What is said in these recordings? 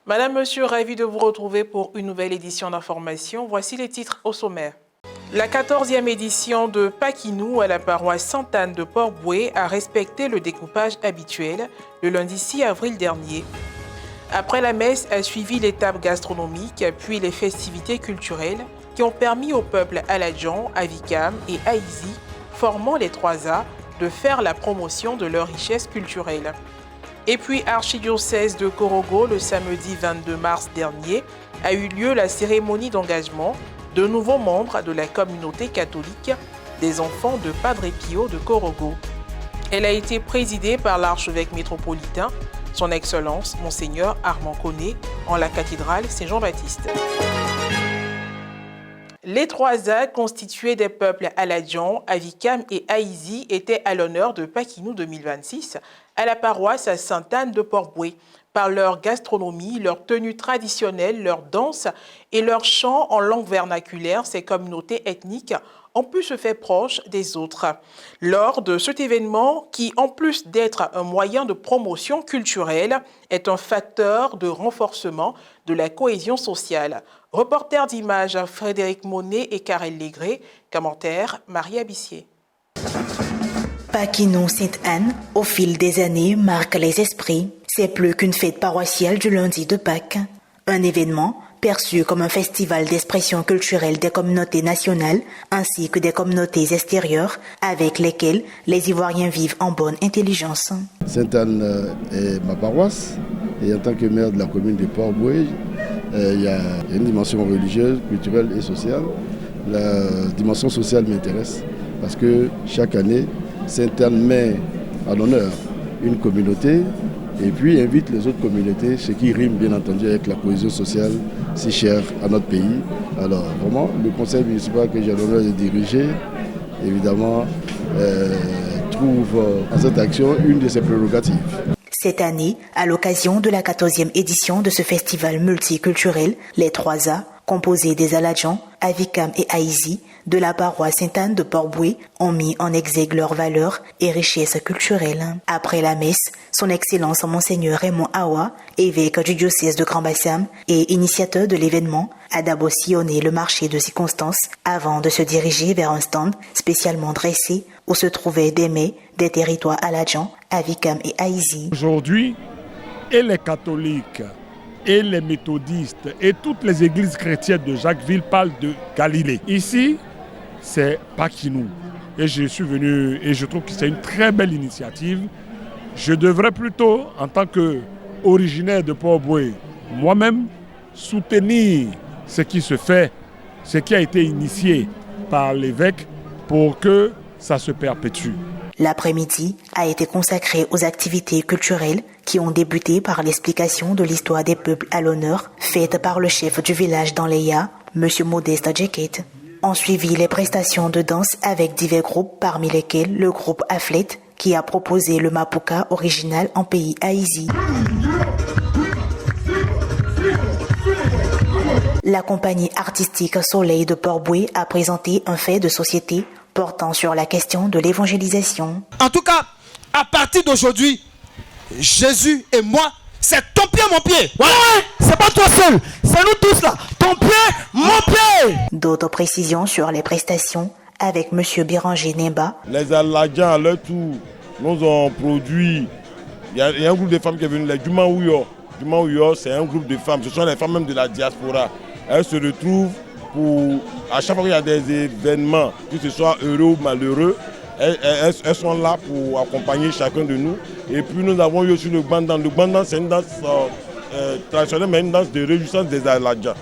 Madame, Monsieur, ravi de vous retrouver pour une nouvelle édition d'information. Voici les titres au sommaire. La 14e édition de Paquinou à la paroisse Sainte-Anne de Port-Bouët a respecté le découpage habituel le lundi 6 avril dernier. Après la messe a suivi l'étape gastronomique, puis les festivités culturelles qui ont permis au peuple aladjan, Avikam et Haïzi, formant les 3A, de faire la promotion de leur richesse culturelle. Et puis, archidiocèse de Korogo, le samedi 22 mars dernier, a eu lieu la cérémonie d'engagement de nouveaux membres de la communauté catholique des enfants de Padre Pio de Korogo. Elle a été présidée par l'archevêque métropolitain, son Excellence, Monseigneur Armand Koné, en la cathédrale Saint-Jean-Baptiste. Les 3A constitués des peuples aladjan, Avikam et Haïzi étaient à l'honneur de Paquinou 2026 à la paroisse Sainte-Anne de Port-Bouët par leur gastronomie, leur tenue traditionnelle, leur danse et leur chant en langue vernaculaire. Ces communautés ethniques ont pu se faire proches des autres. Lors de cet événement, qui en plus d'être un moyen de promotion culturelle, est un facteur de renforcement de la cohésion sociale. Reporter d'images Frédéric Monet et Karel Légré. Commentaire Marie Abissier. Paquinou Sainte-Anne, au fil des années, marque les esprits. C'est plus qu'une fête paroissiale du lundi de Pâques. Un événement perçu comme un festival d'expression culturelle des communautés nationales ainsi que des communautés extérieures avec lesquelles les Ivoiriens vivent en bonne intelligence. Sainte-Anne est ma paroisse et en tant que maire de la commune de Port-Bouët, il y a une dimension religieuse, culturelle et sociale. La dimension sociale m'intéresse parce que chaque année, Sainte-Anne met à l'honneur une communauté et puis invite les autres communautés, ce qui rime bien entendu avec la cohésion sociale si chère à notre pays. Alors vraiment, le conseil municipal que j'ai l'honneur de diriger, évidemment, trouve en cette action une de ses prérogatives. Cette année, à l'occasion de la 14e édition de ce festival multiculturel, les 3A, composés des Aladjans, Avikam et Haïzi, de la paroisse Sainte-Anne de Port-Bouët, ont mis en exergue leurs valeurs et richesses culturelles. Après la messe, son Excellence Monseigneur Raymond Awa, évêque du diocèse de Grand-Bassam et initiateur de l'événement, a d'abord sillonné le marché de circonstances avant de se diriger vers un stand spécialement dressé où se trouvaient des mets des territoires Aladjans, Avikam et Haïzi. Aujourd'hui, et les catholiques, et les méthodistes, et toutes les églises chrétiennes de Jacquesville parlent de Galilée. Ici, c'est Paquinou. Et je suis venu, et je trouve que c'est une très belle initiative. Je devrais plutôt, en tant qu'originaire de Port-Bouët, moi-même, soutenir ce qui se fait, ce qui a été initié par l'évêque pour que ça se perpétue. L'après-midi a été consacré aux activités culturelles qui ont débuté par l'explication de l'histoire des peuples à l'honneur, faite par le chef du village d'Anleya, M. Modeste Djeket. Ont suivi les prestations de danse avec divers groupes, parmi lesquels le groupe Aflet, qui a proposé le Mapuka original en pays Haïzi. La compagnie artistique Soleil de Port-Bouët a présenté un fait de société portant sur la question de l'évangélisation. En tout cas, à partir d'aujourd'hui, Jésus et moi, c'est ton pied, mon pied. Ouais, c'est pas toi seul, c'est nous tous là. Ton pied, mon pied. D'autres précisions sur les prestations avec M. Béranger Nemba. Les Aladjans, à leur tour, nous ont produit. Il y a un groupe de femmes qui est venu, les Jumaouyo. Jumaouyo, c'est un groupe de femmes. Ce sont les femmes même de la diaspora. Elles se retrouvent pour, à chaque fois qu'il y a des événements, que ce soit heureux ou malheureux, elles sont là pour accompagner chacun de nous. Et puis nous avons eu aussi le bandan. Le bandan, c'est une danse traditionnelle, mais une danse de réjouissance des Aladjans.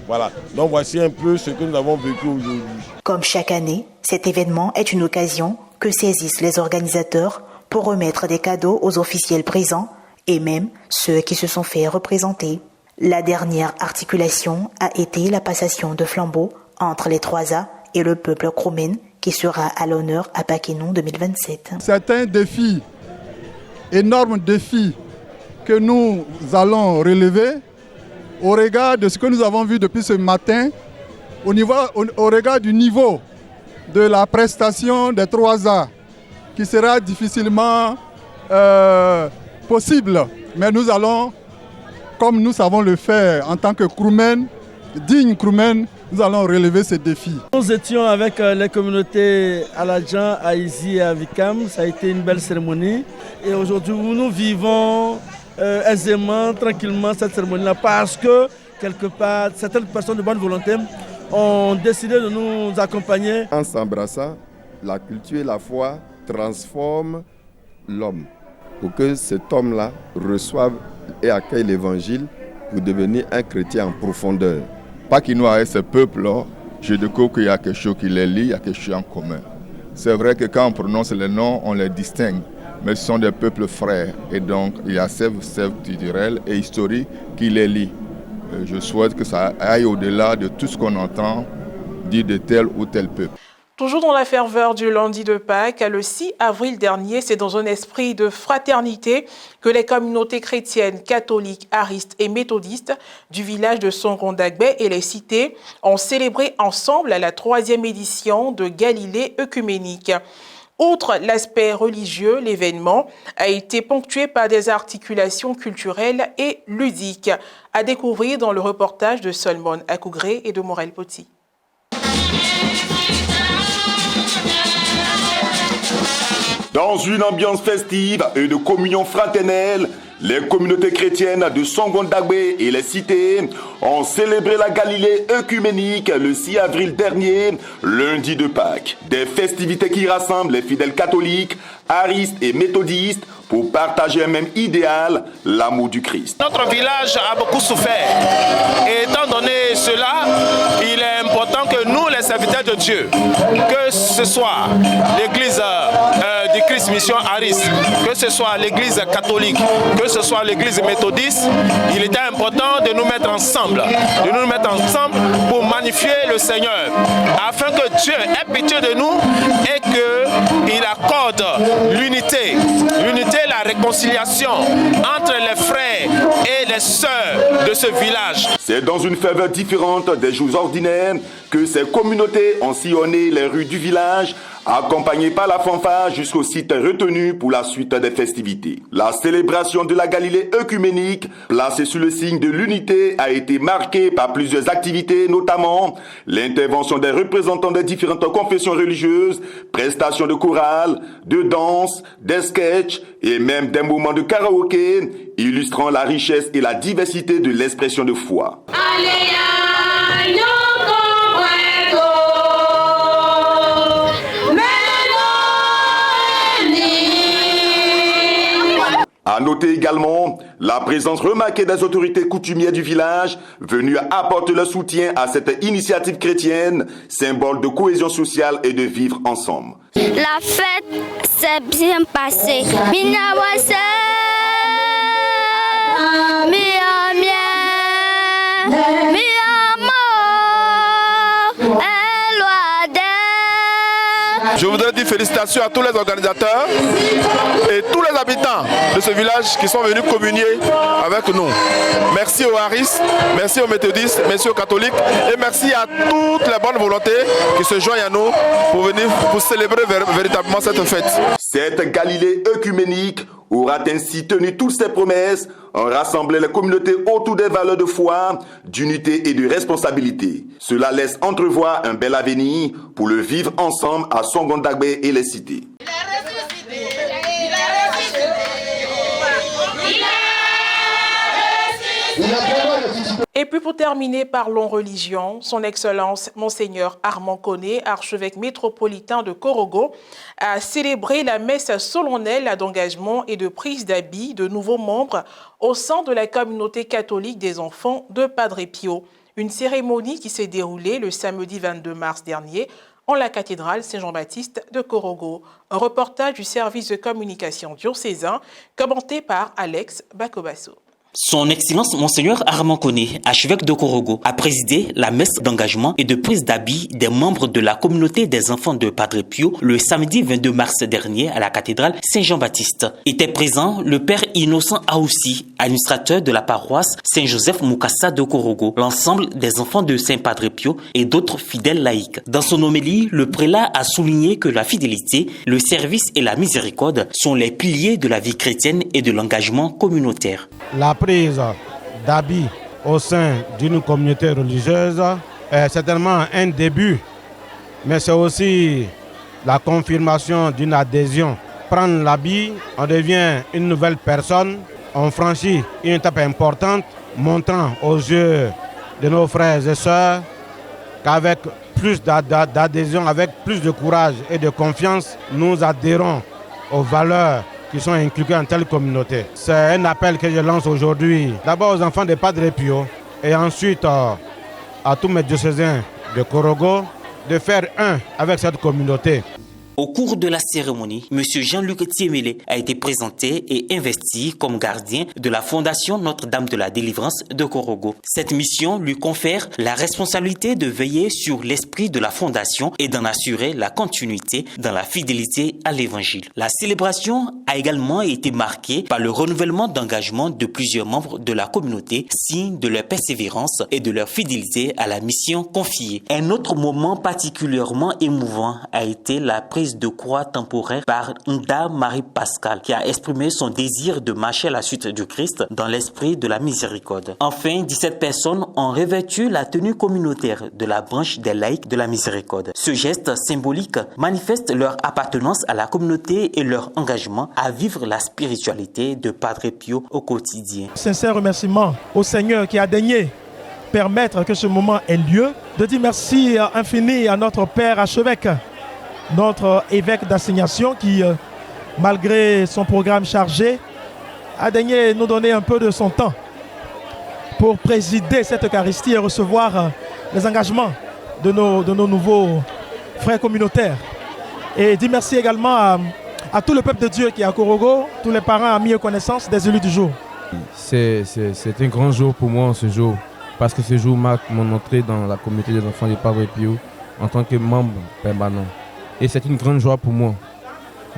Voilà, donc voici un peu ce que nous avons vécu aujourd'hui. Comme chaque année, cet événement est une occasion que saisissent les organisateurs pour remettre des cadeaux aux officiels présents et même ceux qui se sont fait représenter. La dernière articulation a été la passation de flambeau entre les 3A et le peuple Kroumen qui sera à l'honneur à Paquinou 2027. C'est un défi, énorme défi que nous allons relever au regard de ce que nous avons vu depuis ce matin, au regard du niveau de la prestation des 3A qui sera difficilement possible. Mais nous allons comme nous savons le faire en tant que crewmen, dignes crewmen, nous allons relever ces défis. Nous étions avec les communautés Aladjan, Haïzi et Avikam. Ça a été une belle cérémonie. Et aujourd'hui, nous vivons aisément, tranquillement cette cérémonie-là parce que, quelque part, certaines personnes de bonne volonté ont décidé de nous accompagner. En s'embrassant, la culture et la foi transforment l'homme pour que cet homme-là reçoive et accueille l'évangile pour devenir un chrétien en profondeur. Pakinou avec ce peuple-là, je découvre qu'il y a quelque chose qui les lie, il y a quelque chose en commun. C'est vrai que quand on prononce les noms, on les distingue, mais ce sont des peuples frères. Et donc, il y a ces culturels et historiques qui les lient. Je souhaite que ça aille au-delà de tout ce qu'on entend dire de tel ou tel peuple. Toujours dans la ferveur du lundi de Pâques, le 6 avril dernier, c'est dans un esprit de fraternité que les communautés chrétiennes, catholiques, aristes et méthodistes du village de Songondagbe et les cités ont célébré ensemble la 3e édition de Galilée œcuménique. Outre l'aspect religieux, l'événement a été ponctué par des articulations culturelles et ludiques. À découvrir dans le reportage de Solomon Akougré et de Morel Poti. Dans une ambiance festive et de communion fraternelle, les communautés chrétiennes de Songondagbe et les cités ont célébré la Galilée œcuménique le 6 avril dernier, lundi de Pâques. Des festivités qui rassemblent les fidèles catholiques, aristes et méthodistes pour partager un même idéal, l'amour du Christ. Notre village a beaucoup souffert. Et étant donné cela, il est important que nous, les serviteurs de Dieu, que ce soit l'église du Christ Mission Ariste, que ce soit l'église catholique, que ce soit l'église méthodiste, il était important de nous mettre ensemble, pour magnifier le Seigneur, afin que Dieu ait pitié de nous et qu'il accorde l'unité, la réconciliation entre les frères et les sœurs de ce village. C'est dans une ferveur différente des jours ordinaires que ces communautés ont sillonné les rues du village, accompagnées par la fanfare jusqu'au site retenu pour la suite des festivités. La célébration de la Galilée œcuménique, placée sous le signe de l'unité, a été marquée par plusieurs activités, notamment l'intervention des représentants des différentes confessions religieuses, prestations de chorale, de danse, des sketchs et même des moments de karaoké, illustrant la richesse et la diversité de l'expression de foi. À noter également la présence remarquée des autorités coutumières du village venues apporter leur soutien à cette initiative chrétienne, symbole de cohésion sociale et de vivre ensemble. La fête s'est bien passée. Je voudrais dire félicitations à tous les organisateurs et tous les habitants de ce village qui sont venus communier avec nous. Merci aux aristes, merci aux méthodistes, merci aux catholiques et merci à toutes les bonnes volontés qui se joignent à nous pour venir pour célébrer véritablement cette fête. Cette Galilée œcuménique aura ainsi tenu toutes ses promesses en rassemblant les communautés autour des valeurs de foi, d'unité et de responsabilité. Cela laisse entrevoir un bel avenir pour le vivre ensemble à Songondagbe et les cités. Et puis pour terminer, parlons religion. Son Excellence Monseigneur Armand Koné, archevêque métropolitain de Korogo, a célébré la messe solennelle d'engagement et de prise d'habit de nouveaux membres au sein de la communauté catholique des enfants de Padre Pio. Une cérémonie qui s'est déroulée le samedi 22 mars dernier en la cathédrale Saint-Jean-Baptiste de Korogo. Un reportage du service de communication diocésain commenté par Alex Bakobasso. Son Excellence Monseigneur Armand Koné, archevêque de Korogo, a présidé la messe d'engagement et de prise d'habit des membres de la communauté des enfants de Padre Pio le samedi 22 mars dernier à la cathédrale Saint-Jean-Baptiste. Était présent le père Innocent Aoussi, administrateur de la paroisse Saint-Joseph Moukassa de Korogo, l'ensemble des enfants de Saint-Padre Pio et d'autres fidèles laïcs. Dans son homélie, le prélat a souligné que la fidélité, le service et la miséricorde sont les piliers de la vie chrétienne et de l'engagement communautaire. La prise d'habits au sein d'une communauté religieuse est certainement un début, mais c'est aussi la confirmation d'une adhésion. Prendre l'habit, on devient une nouvelle personne, on franchit une étape importante, montrant aux yeux de nos frères et sœurs qu'avec plus d'adhésion, avec plus de courage et de confiance, nous adhérons aux valeurs qui sont inculquées en telle communauté. C'est un appel que je lance aujourd'hui, d'abord aux enfants de Padre Pio et ensuite à tous mes diocésains de Korogo de faire un avec cette communauté. Au cours de la cérémonie, M. Jean-Luc Tiemele a été présenté et investi comme gardien de la Fondation Notre-Dame de la Délivrance de Korogo. Cette mission lui confère la responsabilité de veiller sur l'esprit de la Fondation et d'en assurer la continuité dans la fidélité à l'Évangile. La célébration a également été marquée par le renouvellement d'engagement de plusieurs membres de la communauté, signe de leur persévérance et de leur fidélité à la mission confiée. Un autre moment particulièrement émouvant a été la prise de croix temporaire par Nda Marie Pascal, qui a exprimé son désir de marcher à la suite du Christ dans l'esprit de la miséricorde. Enfin, 17 personnes ont revêtu la tenue communautaire de la branche des laïcs de la miséricorde. Ce geste symbolique manifeste leur appartenance à la communauté et leur engagement à vivre la spiritualité de Padre Pio au quotidien. Sincère remerciement au Seigneur qui a daigné permettre que ce moment ait lieu. De dire merci infini à notre Père archevêque, notre évêque d'assignation qui, malgré son programme chargé, a daigné nous donner un peu de son temps pour présider cette Eucharistie et recevoir les engagements de nos nouveaux frères communautaires. Et dire merci également à tout le peuple de Dieu qui est à Korogo, tous les parents, amis et connaissances des élus du jour. C'est un grand jour pour moi ce jour, parce que ce jour marque mon entrée dans la communauté des enfants de Padre Pio en tant que membre permanent. Et c'est une grande joie pour moi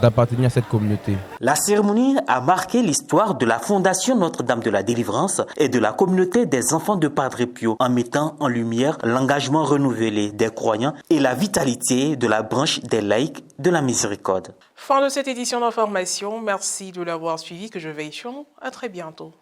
d'appartenir à cette communauté. La cérémonie a marqué l'histoire de la Fondation Notre-Dame de la Délivrance et de la communauté des enfants de Padre Pio en mettant en lumière l'engagement renouvelé des croyants et la vitalité de la branche des laïcs de la miséricorde. Fin de cette édition d'information. Merci de l'avoir suivi. Que je veille sur nous. À très bientôt.